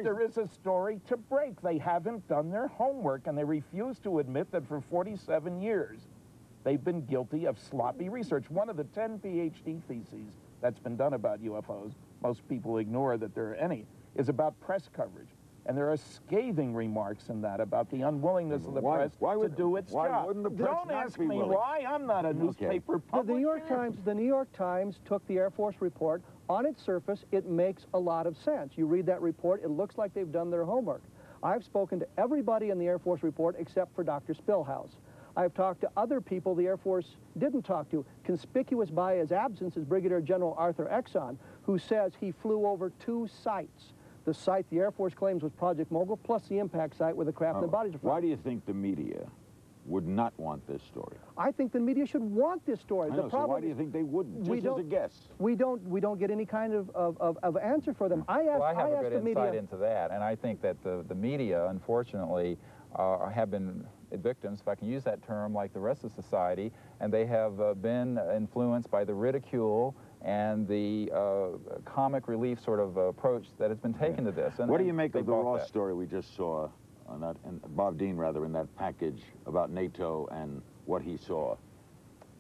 There is a story to break. They haven't done their homework, and they refuse to admit that for 47 years they've been guilty of sloppy research. One of the 10 PhD theses that's been done about UFOs, most people ignore that there are any, is about press coverage. And there are scathing remarks in that about the unwillingness of the press to do its job. Don't ask me why. I'm not a newspaper publisher. The New York Times took the Air Force report. On its surface, it makes a lot of sense. You read that report, it looks like they've done their homework. I've spoken to everybody in the Air Force report except for Dr. Spillhouse. I've talked to other people the Air Force didn't talk to. Conspicuous by his absence is Brigadier General Arthur Exon, who says he flew over 2 sites. The site the Air Force claims was Project Mogul, plus the impact site where the craft and the bodies are found. Why do you think the media would not want this story? I think the media should want this story. I know, so why do you think they wouldn't? Just as a guess. We don't get any kind of answer for them. I have a good insight into that, and I think that the media, unfortunately, have been victims, if I can use that term, like the rest of society, and they have been influenced by the ridicule and the comic relief sort of approach that has been taken to this. And what do you make of the Ross story we just saw, on that, and Bob Dean, rather, in that package about NATO and what he saw?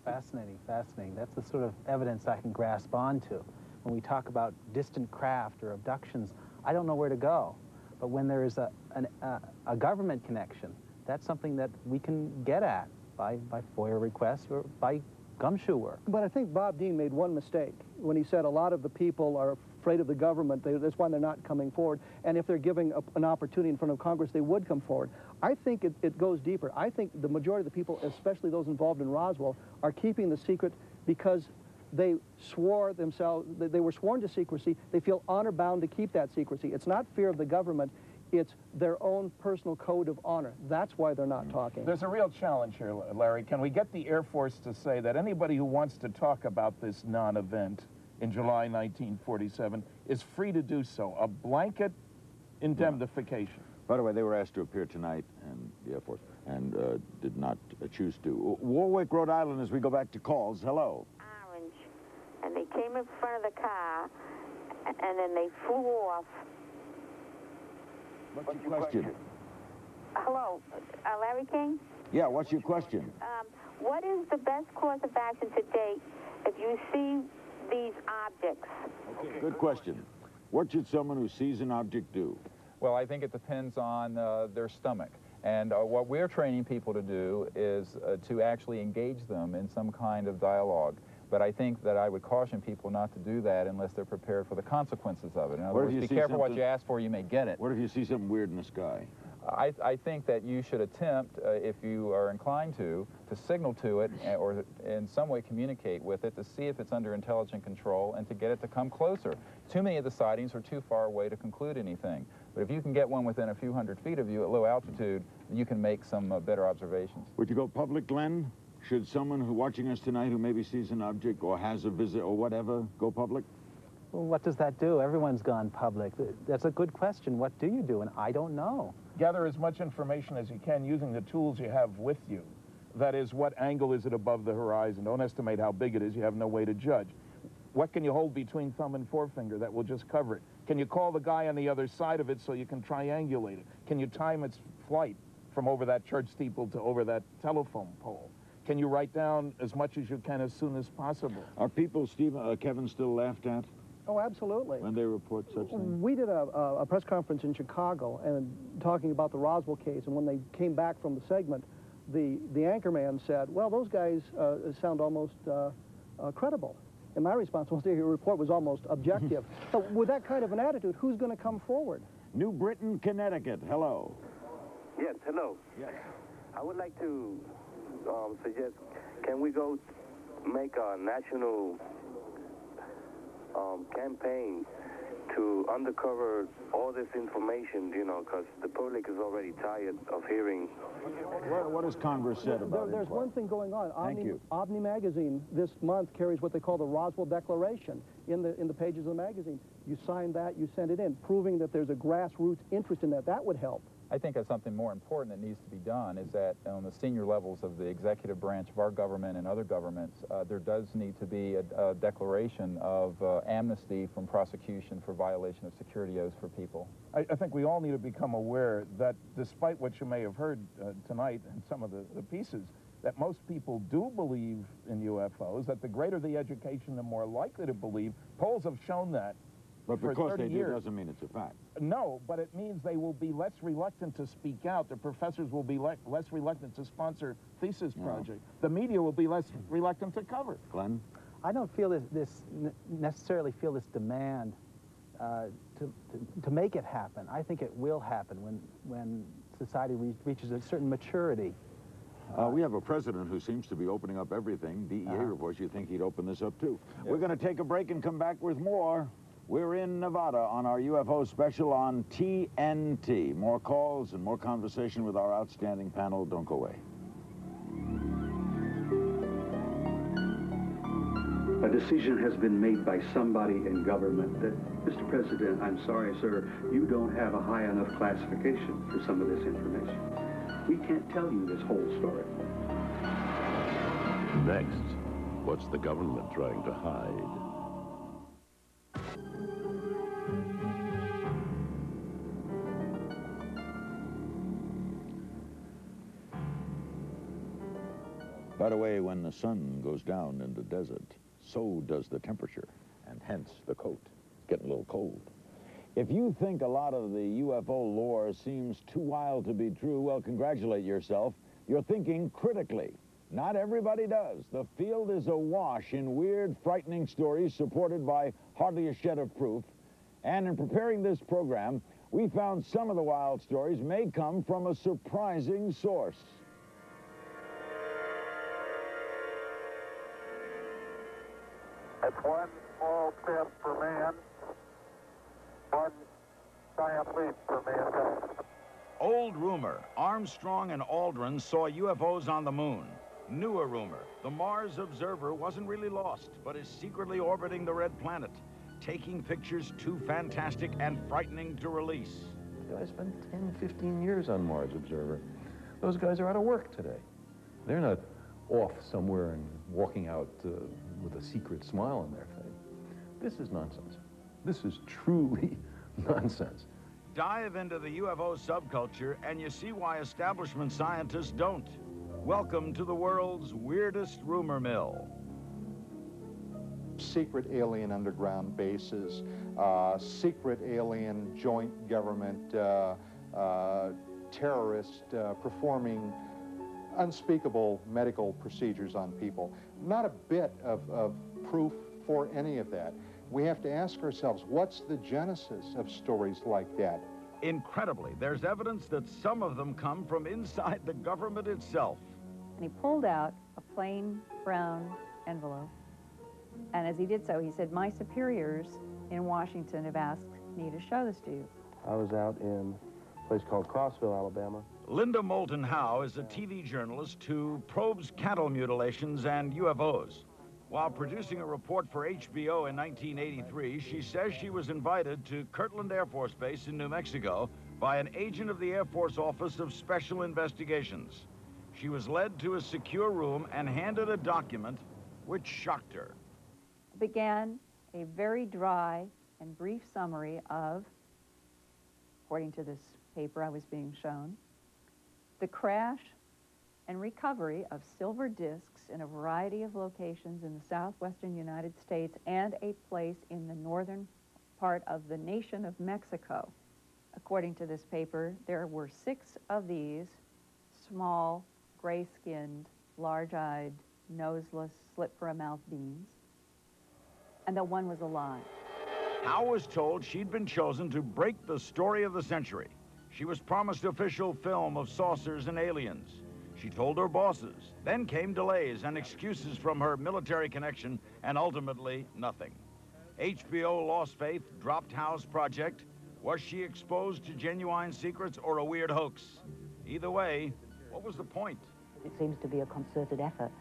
Fascinating, fascinating. That's the sort of evidence I can grasp onto. When we talk about distant craft or abductions, I don't know where to go. But when there is a government connection, that's something that we can get at by FOIA requests or by gumshoe work. But I think Bob Dean made one mistake when he said a lot of the people are afraid of the government. That's why they're not coming forward. And if they're giving an opportunity in front of Congress, they would come forward. I think it goes deeper. I think the majority of the people, especially those involved in Roswell, are keeping the secret because they swore themselves, they were sworn to secrecy. They feel honor-bound to keep that secrecy. It's not fear of the government. It's their own personal code of honor. That's why they're not talking. There's a real challenge here, Larry. Can we get the Air Force to say that anybody who wants to talk about this non-event in July 1947 is free to do so? A blanket indemnification. By the way, they were asked to appear tonight in the Air Force and did not choose to. Warwick, Rhode Island, as we go back to calls. Hello. Orange. And they came in front of the car, and then they flew off. What's your question? Hello, Larry King? Yeah, what's your question? What is the best course of action to date if you see these objects? Okay, good question. What should someone who sees an object do? Well, I think it depends on their stomach. And what we're training people to do is to actually engage them in some kind of dialogue. But I think that I would caution people not to do that unless they're prepared for the consequences of it. In other words, be careful what you ask for, you may get it. What if you see something weird in the sky? I think that you should attempt, if you are inclined to signal to it or in some way communicate with it to see if it's under intelligent control and to get it to come closer. Too many of the sightings are too far away to conclude anything. But if you can get one within a few hundred feet of you at low altitude, you can make some better observations. Would you go public, Glenn? Should someone who watching us tonight who maybe sees an object or has a visit or whatever go public? Well, what does that do? Everyone's gone public. That's a good question. What do you do? And I don't know. Gather as much information as you can using the tools you have with you. That is, what angle is it above the horizon? Don't estimate how big it is. You have no way to judge. What can you hold between thumb and forefinger that will just cover it? Can you call the guy on the other side of it so you can triangulate it? Can you time its flight from over that church steeple to over that telephone pole? Can you write down as much as you can as soon as possible? Are people, Kevin, still laughed at? Oh, absolutely. When they report such things? We did a press conference in Chicago and talking about the Roswell case, and when they came back from the segment, the anchorman said, well, those guys sound almost credible. And my response was, your report was almost objective. So with that kind of an attitude, who's going to come forward? New Britain, Connecticut. Hello. Yes, hello. Yes. I would like to suggest, can we go make a national campaign to uncover all this information, you know, because the public is already tired of hearing. What has Congress said about it? There's one thing going on. Thank you. Omni magazine this month carries what they call the Roswell Declaration in the pages of the magazine. You sign that, you send it in, proving that there's a grassroots interest in that. That would help. I think that's something more important that needs to be done, is that on the senior levels of the executive branch of our government and other governments, there does need to be a declaration of amnesty from prosecution for violation of security oaths for people. I think we all need to become aware that despite what you may have heard tonight in some of the pieces, that most people do believe in UFOs, that the greater the education, the more likely to believe. Polls have shown that. But for because 30 they years. do doesn't mean it's a fact. No, but it means they will be less reluctant to speak out. The professors will be less reluctant to sponsor thesis projects. The media will be less reluctant to cover. Glenn? I don't feel necessarily feel this demand to make it happen. I think it will happen when society reaches a certain maturity. We have a president who seems to be opening up everything. DEA reports you think he'd open this up too. Yep. We're going to take a break and come back with more. We're in Nevada on our UFO special on TNT. More calls and more conversation with our outstanding panel. Don't go away. A decision has been made by somebody in government that, Mr. President, I'm sorry, sir, you don't have a high enough classification for some of this information. We can't tell you this whole story. Next, what's the government trying to hide? By the way, when the sun goes down in the desert, so does the temperature, and hence the coat. It's getting a little cold. If you think a lot of the UFO lore seems too wild to be true, well, congratulate yourself. You're thinking critically. Not everybody does. The field is awash in weird, frightening stories supported by hardly a shed of proof. And in preparing this program, we found some of the wild stories may come from a surprising source. It's one small step for man, one giant leap for mankind. Old rumor, Armstrong and Aldrin saw UFOs on the moon. Newer rumor, the Mars Observer wasn't really lost, but is secretly orbiting the red planet, taking pictures too fantastic and frightening to release. I spent 10, 15 years on Mars Observer. Those guys are out of work today. They're not off somewhere and walking out with a secret smile on their face. This is nonsense. This is truly nonsense. Dive into the UFO subculture and you see why establishment scientists don't. Welcome to the world's weirdest rumor mill. Secret alien underground bases, secret alien joint government terrorists performing unspeakable medical procedures on people. Not a bit of proof for any of that. We have to ask ourselves, what's the genesis of stories like that? Incredibly, there's evidence that some of them come from inside the government itself. And he pulled out a plain brown envelope. And as he did so, he said, "My superiors in Washington have asked me to show this to you." I was out in a place called Crossville, Alabama. Linda Moulton Howe is a TV journalist who probes cattle mutilations and UFOs. While producing a report for HBO in 1983, she says she was invited to Kirtland Air Force Base in New Mexico by an agent of the Air Force Office of Special Investigations. She was led to a secure room and handed a document which shocked her. Began a very dry and brief summary of, according to this paper I was being shown, the crash and recovery of silver discs in a variety of locations in the southwestern United States and a place in the northern part of the nation of Mexico. According to this paper, there were 6 of these small, gray-skinned, large-eyed, noseless, slit-for-a-mouth beings, and that one was alive. Howe was told she'd been chosen to break the story of the century. She was promised official film of saucers and aliens. She told her bosses. Then came delays and excuses from her military connection, and ultimately nothing. HBO lost faith, dropped Howe's project. Was she exposed to genuine secrets or a weird hoax? Either way, what was the point? It seems to be a concerted effort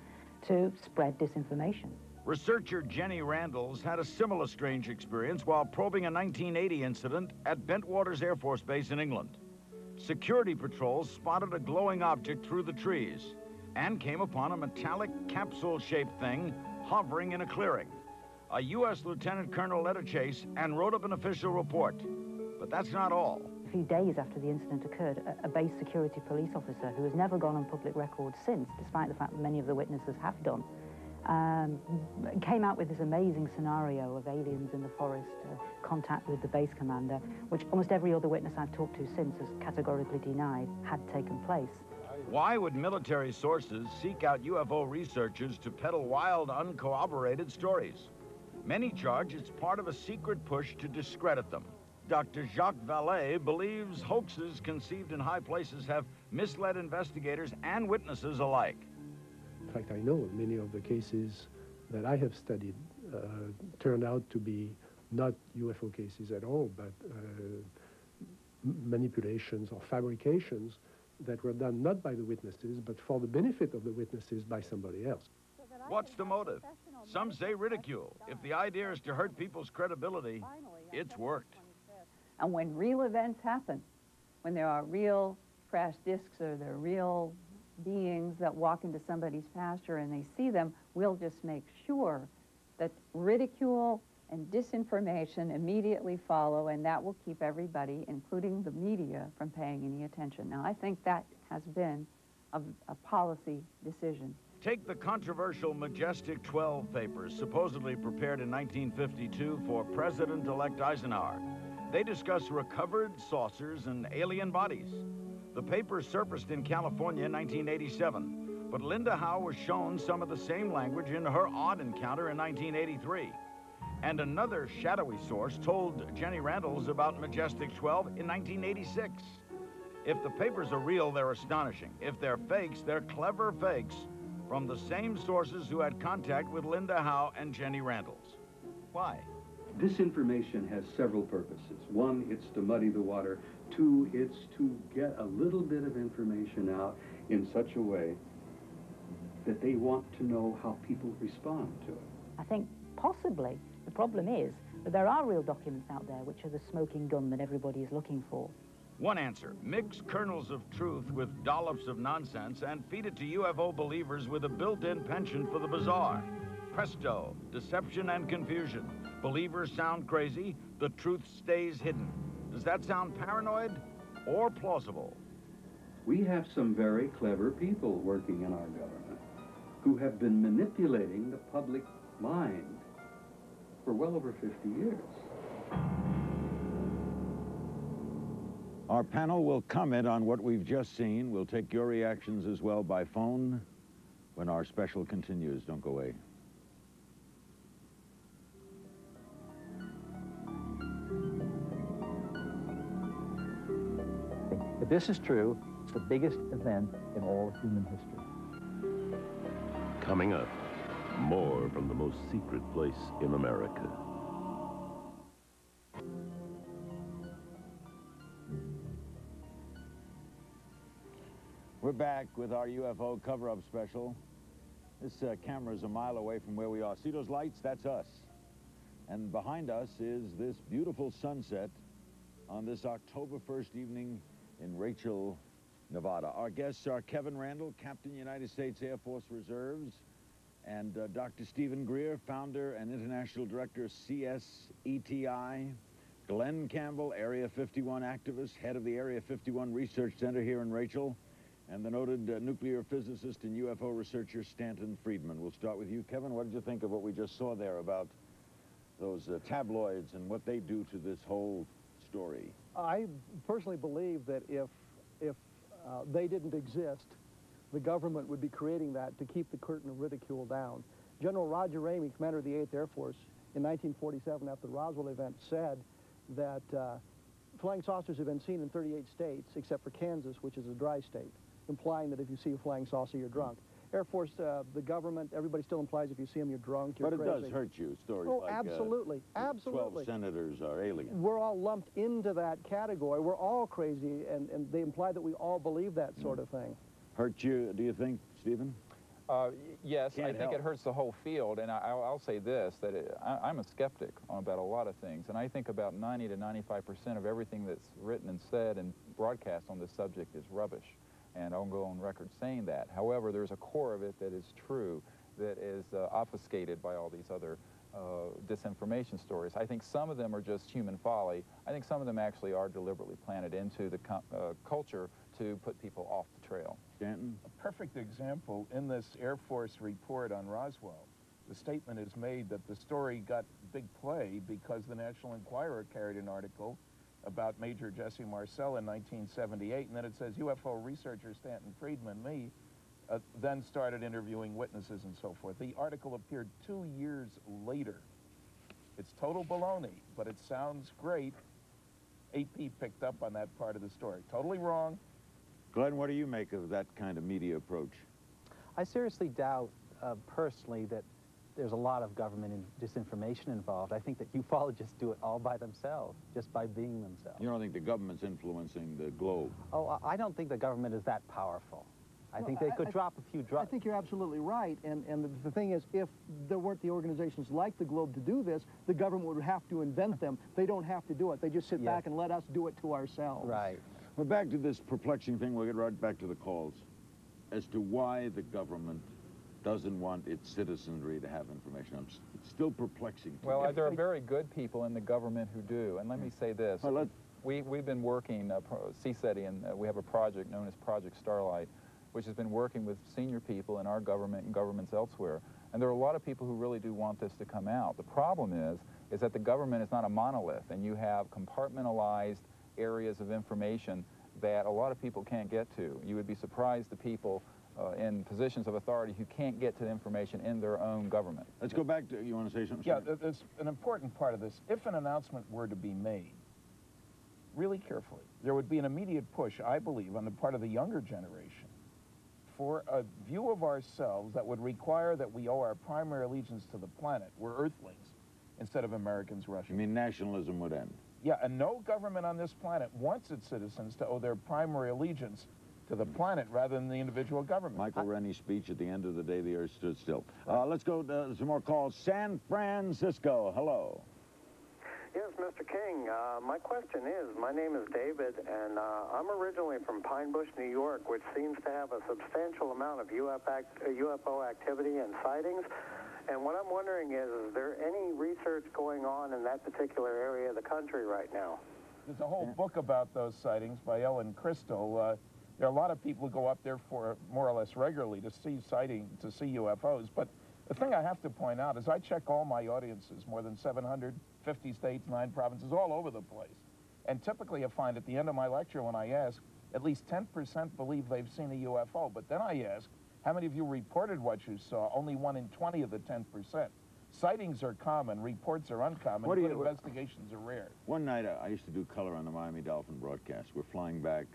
to spread disinformation. Researcher Jenny Randalls had a similar strange experience while probing a 1980 incident at Bentwaters Air Force Base in England. security patrols spotted a glowing object through the trees and came upon a metallic capsule-shaped thing hovering in a clearing. A U.S. Lieutenant Colonel led a chase and wrote up an official report. But that's not all. A few days after the incident occurred, a base security police officer who has never gone on public record since, despite the fact that many of the witnesses have done, came out with this amazing scenario of aliens in the forest, contact with the base commander, which almost every other witness I've talked to since has categorically denied had taken place. Why would military sources seek out UFO researchers to peddle wild, uncorroborated stories? Many charge it's part of a secret push to discredit them. Dr. Jacques Vallée believes hoaxes conceived in high places have misled investigators and witnesses alike. In fact, I know many of the cases that I have studied turned out to be not UFO cases at all, but manipulations or fabrications that were done not by the witnesses, but for the benefit of the witnesses by somebody else. What's the motive? Some say ridicule. If the idea is to hurt people's credibility, it's worked. And when real events happen, when there are real crash discs or there are real beings that walk into somebody's pasture and they see them, we'll just make sure that ridicule and disinformation immediately follow, and that will keep everybody, including the media, from paying any attention. Now, I think that has been a policy decision. Take the controversial Majestic 12 papers, supposedly prepared in 1952 for President-elect Eisenhower. They discuss recovered saucers and alien bodies. The papers surfaced in California in 1987, but Linda Howe was shown some of the same language in her odd encounter in 1983. And another shadowy source told Jenny Randles about Majestic 12 in 1986. If the papers are real, they're astonishing. If they're fakes, they're clever fakes from the same sources who had contact with Linda Howe and Jenny Randles. Why? This information has several purposes. One, it's to muddy the water. Two, it's to get a little bit of information out in such a way that they want to know how people respond to it. I think possibly the problem is that there are real documents out there which are the smoking gun that everybody is looking for. One answer: mix kernels of truth with dollops of nonsense and feed it to UFO believers with a built-in penchant for the bizarre. Presto, deception and confusion. Believers sound crazy, the truth stays hidden. Does that sound paranoid or plausible? We have some very clever people working in our government who have been manipulating the public mind for well over 50 years. Our panel will comment on what we've just seen. We'll take your reactions as well by phone when our special continues. Don't go away. If this is true, it's the biggest event in all of human history. Coming up, more from the most secret place in America. We're back with our UFO cover-up special. This camera is a mile away from where we are. See those lights? That's us. And behind us is this beautiful sunset on this October 1st evening in Rachel, Nevada. Our guests are Kevin Randle, Captain, United States Air Force Reserves, and Dr. Stephen Greer, founder and international director of CSETI, Glenn Campbell, Area 51 activist, head of the Area 51 Research Center here in Rachel, and the noted nuclear physicist and UFO researcher Stanton Friedman. We'll start with you, Kevin. What did you think of what we just saw there about those tabloids and what they do to this whole story? I personally believe that if they didn't exist, the government would be creating that to keep the curtain of ridicule down. General Roger Ramey, commander of the 8th Air Force, in 1947, after the Roswell event, said that flying saucers have been seen in 38 states, except for Kansas, which is a dry state, implying that if you see a flying saucer, you're drunk. Air Force, the government, everybody still implies if you see them, you're drunk, you're crazy. But it does hurt you, stories like absolutely, absolutely. 12 senators are aliens. We're all lumped into that category. We're all crazy, and they imply that we all believe that sort of thing. Hurt you, do you think, Stephen? Yes, I Can't think help. it hurts the whole field, and I'll say this, that I'm a skeptic about a lot of things, and I think about 90 to 95% of everything that's written and said and broadcast on this subject is rubbish, and I'll go on record saying that. However, there's a core of it that is true, that is obfuscated by all these other disinformation stories. I think some of them are just human folly. I think some of them actually are deliberately planted into the culture to put people off the trail. Stanton? A perfect example, in this Air Force report on Roswell, the statement is made that the story got big play because the National Enquirer carried an article about Major Jesse Marcel in 1978, and then it says UFO researcher Stanton Friedman, me, then started interviewing witnesses and so forth. The article appeared 2 years later. It's total baloney, but it sounds great. AP picked up on that part of the story. Totally wrong. Glenn, what do you make of that kind of media approach? I seriously doubt, personally, that there's a lot of government disinformation involved. I think that ufologists do it all by themselves, just by being themselves. You don't think the government's influencing the globe? Oh, I don't think the government is that powerful. I think they could drop a few drops. I think you're absolutely right, and the thing is, if there weren't the organizations like the Globe to do this, the government would have to invent them. They don't have to do it. They just sit back and let us do it to ourselves. Right. Well, back to this perplexing thing, we'll get right back to the calls, as to why the government doesn't want its citizenry to have information. It's still perplexing to me. Well, there are very good people in the government who do, and let me say this. Well, we've been working, CSETI, and we have a project known as Project Starlight, which has been working with senior people in our government and governments elsewhere. And there are a lot of people who really do want this to come out. The problem is that the government is not a monolith, and you have compartmentalized areas of information that a lot of people can't get to. You would be surprised the people in positions of authority who can't get to the information in their own government. Let's go back to, you want to say something? Yeah, there's an important part of this. If an announcement were to be made, really carefully, there would be an immediate push, I believe, on the part of the younger generation for a view of ourselves that would require that we owe our primary allegiance to the planet. We're Earthlings instead of Americans, Russians. You mean nationalism would end? Yeah, and no government on this planet wants its citizens to owe their primary allegiance to the planet rather than the individual government. Michael Rennie's speech, at the end of the day, the earth stood still. Let's go to some more calls. San Francisco, hello. Yes, Mr. King. My question is, my name is David, and I'm originally from Pine Bush, New York, which seems to have a substantial amount of UFO activity and sightings. And what I'm wondering is there any research going on in that particular area of the country right now? There's a whole book about those sightings by Ellen Crystal. There are a lot of people who go up there for more or less regularly to see UFOs. But the thing I have to point out is I check all my audiences, more than 750 states, 9 provinces, all over the place. And typically I find at the end of my lecture when I ask, at least 10% believe they've seen a UFO. But then I ask, how many of you reported what you saw? Only 1 in 20 of the 10%. Sightings are common, reports are uncommon, but investigations are rare. One night I used to do color on the Miami Dolphin broadcast. We're flying back,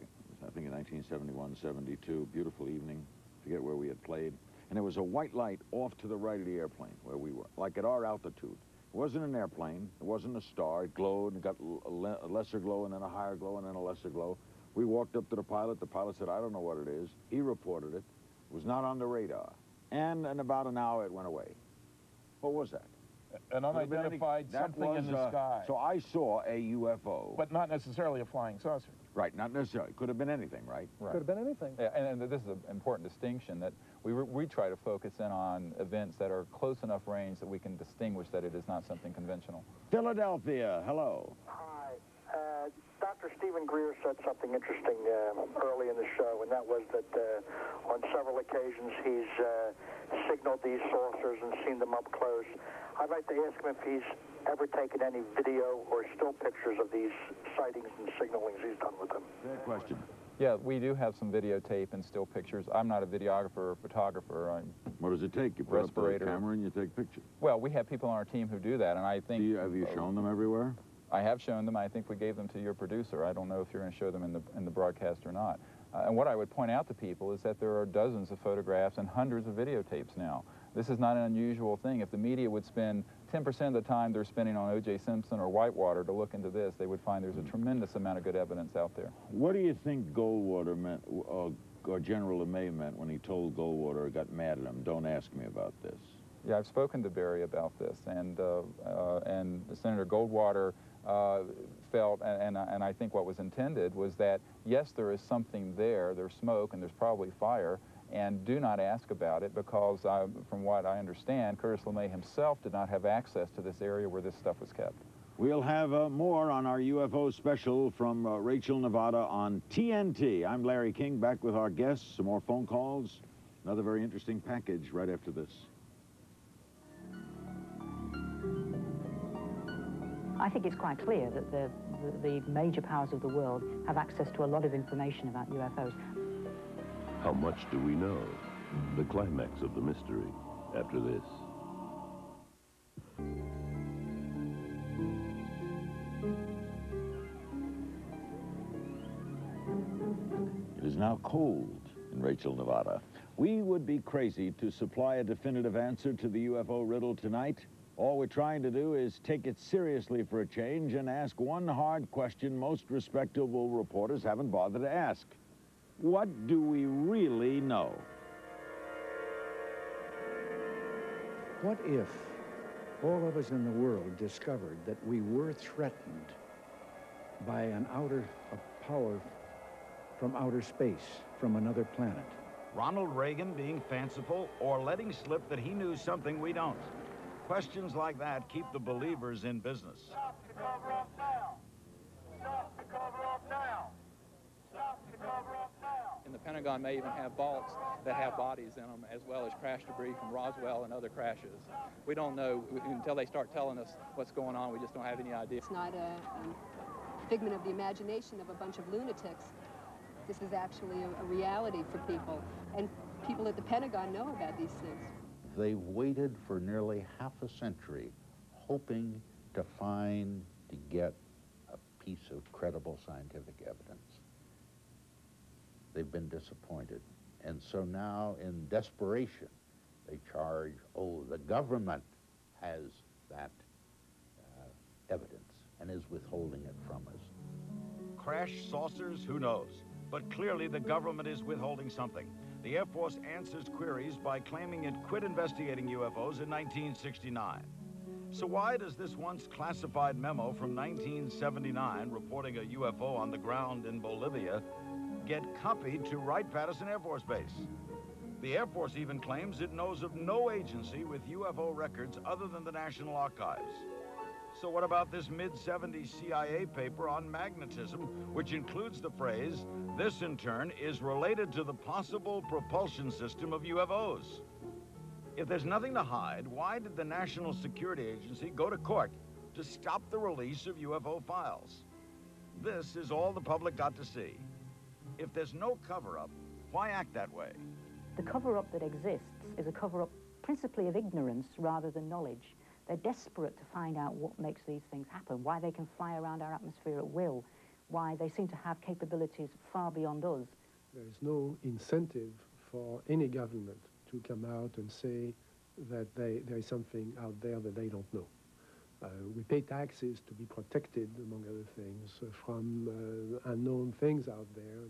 I think in 1971, 72, beautiful evening, forget where we had played. And there was a white light off to the right of the airplane where we were, like at our altitude. It wasn't an airplane, it wasn't a star, it glowed and got a lesser glow and then a higher glow and then a lesser glow. We walked up to the pilot said, I don't know what it is. He reported it. It was not on the radar. And in about an hour it went away. What was that? An unidentified something in the sky. So I saw a UFO. But not necessarily a flying saucer. Right, not necessarily. Could have been anything, right? Could have been anything. Yeah, and this is an important distinction that we try to focus in on events that are close enough range that we can distinguish that it is not something conventional. Philadelphia, hello. Hi. Dr. Stephen Greer said something interesting early in the show, and that was that on several occasions he's signaled these saucers and seen them up close. I'd like to ask him if he's ever taken any video or still pictures of these sightings and signalings he's done with them. Good question. Yeah, we do have some videotape and still pictures. I'm not a videographer or photographer. What does it take? You put up a camera and you take pictures? Well, we have people on our team who do that, and I think... Have you shown them everywhere? I have shown them. I think we gave them to your producer. I don't know if you're going to show them in the broadcast or not. And what I would point out to people is that there are dozens of photographs and hundreds of videotapes now. This is not an unusual thing. If the media would spend 10% of the time they're spending on O.J. Simpson or Whitewater to look into this, they would find there's a tremendous amount of good evidence out there. What do you think Goldwater meant, or General LeMay meant when he told Goldwater, got mad at him, don't ask me about this. Yeah, I've spoken to Barry about this, and Senator Goldwater felt, and I think what was intended was that, yes, there is something there, there's smoke and there's probably fire, and do not ask about it because, from what I understand, Curtis LeMay himself did not have access to this area where this stuff was kept. We'll have more on our UFO special from Rachel, Nevada on TNT. I'm Larry King, back with our guests, some more phone calls, another very interesting package right after this. I think it's quite clear that the major powers of the world have access to a lot of information about UFOs. How much do we know? The climax of the mystery after this. It is now cold in Rachel, Nevada. We would be crazy to supply a definitive answer to the UFO riddle tonight. All we're trying to do is take it seriously for a change and ask one hard question most respectable reporters haven't bothered to ask. What do we really know? What if all of us in the world discovered that we were threatened by a power from outer space, from another planet? Ronald Reagan being fanciful or letting slip that he knew something we don't? Questions like that keep the believers in business. Stop the cover-up now! Stop the cover-up now! Stop the cover-up now! And the Pentagon may even have vaults that have bodies in them, as well as crash debris from Roswell and other crashes. We don't know until they start telling us what's going on. We just don't have any idea. It's not a figment of the imagination of a bunch of lunatics. This is actually a reality for people, and people at the Pentagon know about these things. They waited for nearly half a century, hoping to get a piece of credible scientific evidence. They've been disappointed. And so now, in desperation, they charge, oh, the government has that evidence and is withholding it from us. Crash saucers? Who knows? But clearly the government is withholding something. The Air Force answers queries by claiming it quit investigating UFOs in 1969. So why does this once classified memo from 1979 reporting a UFO on the ground in Bolivia get copied to Wright-Patterson Air Force Base? The Air Force even claims it knows of no agency with UFO records other than the National Archives. So what about this mid-70s CIA paper on magnetism, which includes the phrase, this in turn is related to the possible propulsion system of UFOs? If there's nothing to hide, why did the National Security Agency go to court to stop the release of UFO files? This is all the public got to see. If there's no cover-up, why act that way? The cover-up that exists is a cover-up principally of ignorance rather than knowledge. They're desperate to find out what makes these things happen, why they can fly around our atmosphere at will, why they seem to have capabilities far beyond us. There is no incentive for any government to come out and say that there is something out there that they don't know. We pay taxes to be protected, among other things, from unknown things out there.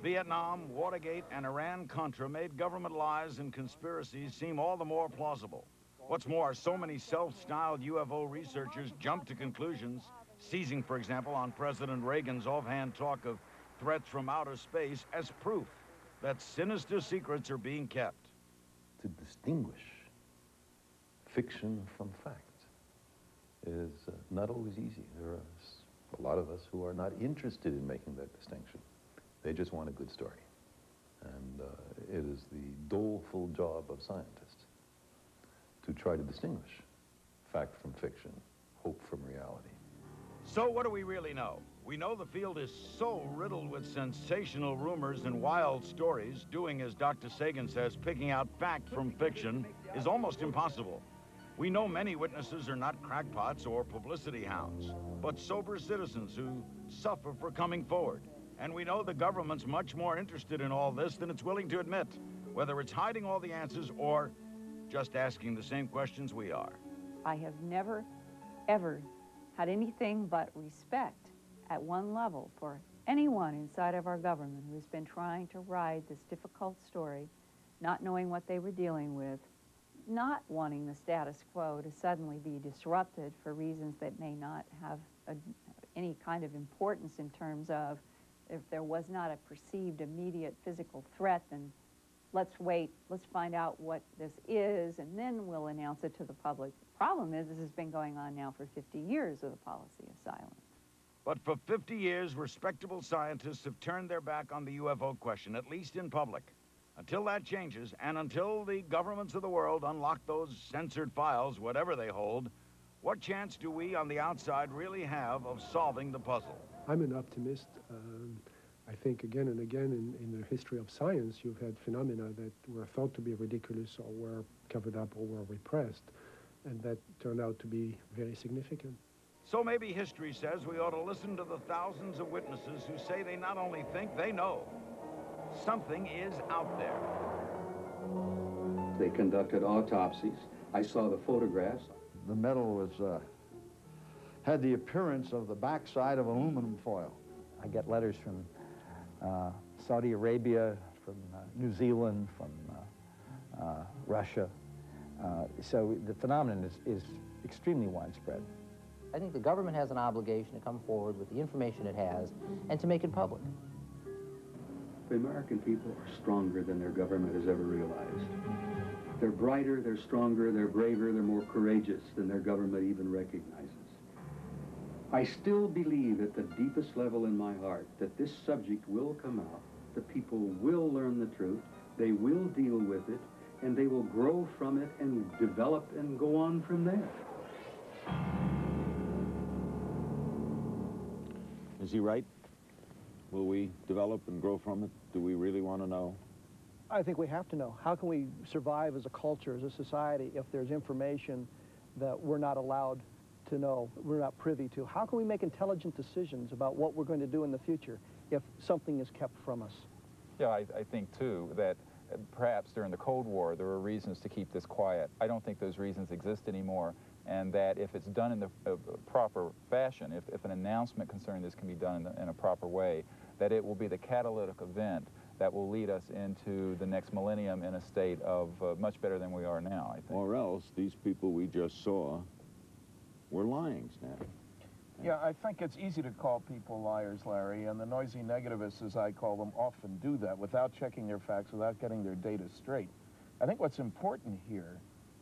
Vietnam, Watergate, and Iran-Contra made government lies and conspiracies seem all the more plausible. What's more, so many self-styled UFO researchers jumped to conclusions, seizing, for example, on President Reagan's offhand talk of threats from outer space as proof that sinister secrets are being kept. To distinguish fiction from fact is not always easy. There are a lot of us who are not interested in making that distinction. They just want a good story. And it is the doleful job of scientists to try to distinguish fact from fiction, hope from reality. So what do we really know? We know the field is so riddled with sensational rumors and wild stories, doing as Dr. Sagan says, picking out fact from fiction, is almost impossible. We know many witnesses are not crackpots or publicity hounds, but sober citizens who suffer for coming forward. And we know the government's much more interested in all this than it's willing to admit, whether it's hiding all the answers or just asking the same questions we are. I have never, ever had anything but respect at one level for anyone inside of our government who's been trying to ride this difficult story, not knowing what they were dealing with, not wanting the status quo to suddenly be disrupted for reasons that may not have any kind of importance in terms of if there was not a perceived immediate physical threat, then let's wait, let's find out what this is, and then we'll announce it to the public. The problem is this has been going on now for 50 years with a policy of silence. But for 50 years, respectable scientists have turned their back on the UFO question, at least in public. Until that changes, and until the governments of the world unlock those censored files, whatever they hold, what chance do we on the outside really have of solving the puzzle? I'm an optimist. I think again and again in the history of science, you've had phenomena that were thought to be ridiculous or were covered up or were repressed, and that turned out to be very significant. So maybe history says we ought to listen to the thousands of witnesses who say they not only think, they know. Something is out there. They conducted autopsies. I saw the photographs. The metal was, had the appearance of the backside of aluminum foil. I get letters from Saudi Arabia, from New Zealand, from Russia. So the phenomenon is extremely widespread. I think the government has an obligation to come forward with the information it has and to make it public. The American people are stronger than their government has ever realized. They're brighter, they're stronger, they're braver, they're more courageous than their government even recognizes. I still believe at the deepest level in my heart that this subject will come out, the people will learn the truth, they will deal with it, and they will grow from it and develop and go on from there. Is he right? Will we develop and grow from it? Do we really want to know? I think we have to know. How can we survive as a culture, as a society, if there's information that we're not allowed to know, we're not privy to? How can we make intelligent decisions about what we're going to do in the future if something is kept from us? Yeah, I think, too, that perhaps during the Cold War there were reasons to keep this quiet. I don't think those reasons exist anymore, and that if it's done in the proper fashion, if an announcement concerning this can be done in a proper way, that it will be the catalytic event that will lead us into the next millennium in a state of much better than we are now, I think. Or else these people we just saw were lying, Snap. Yeah, I think it's easy to call people liars, Larry, and the noisy negativists, as I call them, often do that without checking their facts, without getting their data straight. I think what's important here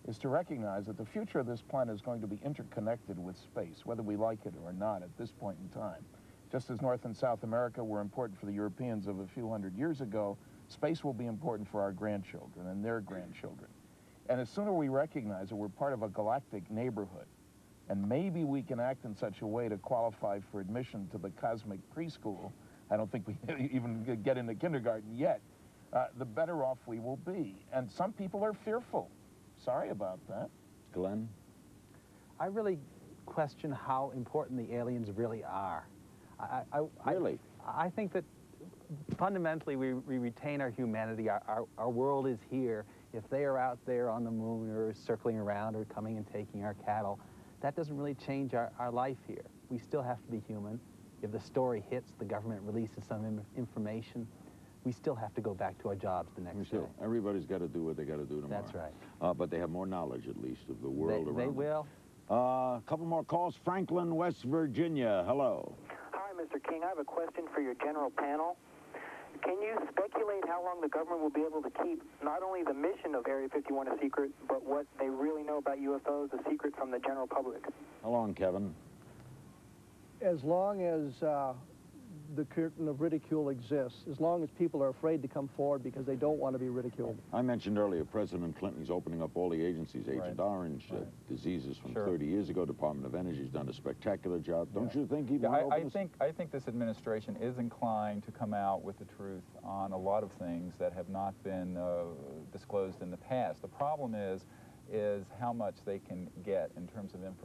is to recognize that the future of this planet is going to be interconnected with space, whether we like it or not at this point in time. Just as North and South America were important for the Europeans of a few hundred years ago, space will be important for our grandchildren and their grandchildren. And the sooner we recognize that we're part of a galactic neighborhood, and maybe we can act in such a way to qualify for admission to the cosmic preschool, I don't think we even get into kindergarten yet, the better off we will be. And some people are fearful. Sorry about that. Glenn? I really question how important the aliens really are. Really? I think that fundamentally we retain our humanity. Our world is here. If they are out there on the moon or circling around or coming and taking our cattle, that doesn't really change our life here. We still have to be human. If the story hits, the government releases some information, we still have to go back to our jobs the next day. Everybody's got to do what they got to do tomorrow. That's right. But they have more knowledge, at least, of the world around them. They will. A couple more calls. Franklin, West Virginia. Hello. Hi, Mr. King. I have a question for your general panel. Can you speculate how long the government will be able to keep not only the mission of Area 51 a secret, but what they really know about UFOs a secret from the general public? How long, Kevin? As long as the curtain of ridicule exists, as long as people are afraid to come forward because they don't want to be ridiculed. I mentioned earlier President Clinton's opening up all the agencies, Agent Orange, diseases from 30 years ago. Department of Energy's done a spectacular job. Don't you think he I think this administration is inclined to come out with the truth on a lot of things that have not been disclosed in the past. The problem is how much they can get in terms of information.